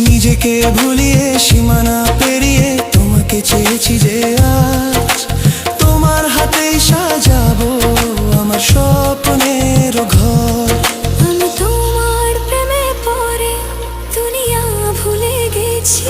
নিজেকে ভুলিয়ে সীমানা পেরিয়ে তোমাকে চেয়েছি যে আজ তোমার হাতেই সাজাবো আমার স্বপ্নের ঘর। আমি তোমার প্রেমে পড়ে দুনিয়া ভুলে গেছি।